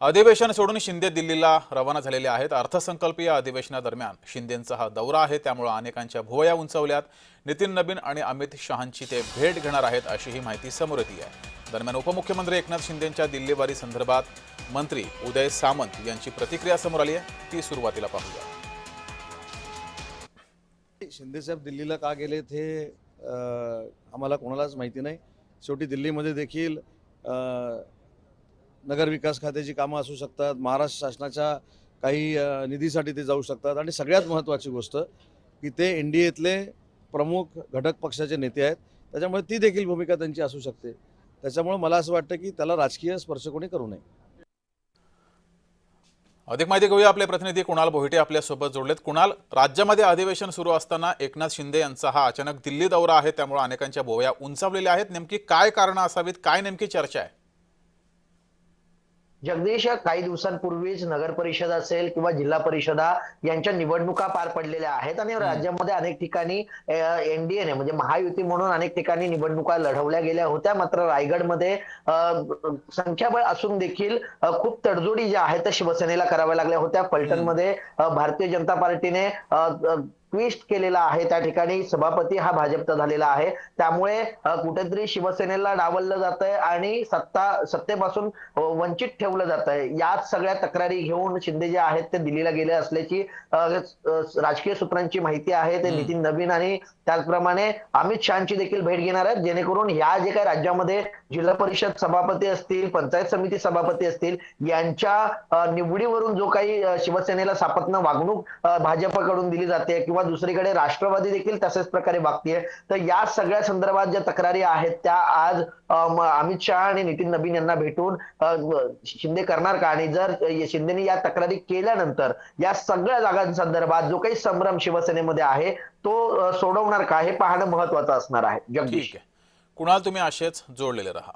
अधिवेशन सोडून शिंदे दिल्लीला रवाना झालेले आहेत। अर्थसंकल्पीय अधिवेशनादरम्यान शिंदेंचा हा दौरा आहे, त्यामुळे अनेकांच्या भुवया उंचावल्यात। नितीन नबीन आणि अमित शहांची ते भेट घेणार आहेत अशी ही माहिती समोर येते आहे। दरम्यान उपमुख्यमंत्री एकनाथ शिंदेंच्या दिल्लीवारी संदर्भात मंत्री उदय सामंत यांची प्रतिक्रिया समोर आली आहे, ती सुरुवातीला पाहूया। शिंदे साहेब दिल्लीला का गेले ते आम्हाला कोणालाच माहिती नाही। शेवटी दिल्लीमध्ये देखील नगर विकास खात्याची कामं असू शकतात, महाराष्ट्र शासनाच्या काही निधीसाठी ते जाऊ शकतात आणि सगळ्यात महत्त्वाची गोष्ट की ते एनडीएतले प्रमुख घटक पक्षाचे नेते आहेत, त्याच्यामुळे ती देखील भूमिका त्यांची असू शकते। त्याच्यामुळे मला असं वाटतं की त्याला राजकीय स्पर्श कोणी करू नये। अधिक माहिती घेऊया, आपले प्रतिनिधी कुणाल बोहिटे आपल्या सोबत जोडलेत। कुणाल, राज्यामध्ये अधिवेशन सुरू असताना एकनाथ शिंदे यांचा हा अचानक दिल्ली दौरा आहे, त्यामुळे अनेकांच्या भुवया उंचावलेल्या आहेत। नेमकी काय कारण असावीत, काय नेमकी चर्चा आहे? जगदीश, काही दिवसांपूर्वीच नगर परिषद असेल किंवा जिल्हा परिषदा यांच्या निवडणुका पार पडलेल्या आहेत आणि राज्यामध्ये अनेक ठिकाणी एनडीएने म्हणजे महायुती म्हणून अनेक ठिकाणी निवडणुका लढवल्या गेल्या होत्या। मात्र रायगडमध्ये संख्याबळ असून देखील खूप तडजोडी ज्या आहेत त्या शिवसेनेला कराव्या लागल्या होत्या। फलटणमध्ये भारतीय जनता पार्टीने ट्विस्ट केलेला आहे, त्या ठिकाणी सभापती हा भाजपचा झालेला आहे। त्यामुळे कुठेतरी शिवसेनेला डावललं जातंय आणि सत्तेपासून वंचित ठेवलं जातंय। याच सगळ्या तक्रारी घेऊन शिंदे जे आहेत ते दिल्लीला गेले असल्याची राजकीय सूत्रांची माहिती आहे। ते नितीन नबीन आणि त्याचप्रमाणे अमित शहाची देखील भेट घेणार आहेत, जेणेकरून ह्या जे काही राज्यामध्ये जिल्हा परिषद सभापती असतील, पंचायत समिती सभापती असतील, यांच्या निवडीवरून जो काही शिवसेनेला सापत्न वागणूक भाजपकडून दिली जाते किंवा दुसरीकडे राष्ट्रवादी देखील तशाच प्रकारे वागतेय, तर या सगळ्या संदर्भात ज्या तक्रारी आहेत त्या आज अमित शहा आणि नितीन नबीन यांना भेटून शिंदे करणार का, आणि जर शिंदेने या तक्रारी केल्यानंतर या सगळ्या जागांसंदर्भात जो काही संभ्रम शिवसेनेमध्ये आहे तो सोडवणार का, हे पाहणं महत्त्वाचं असणार आहे। जगदीश, ठीक आहे कुणाल, तुम्ही असेच जोडलेले रहा।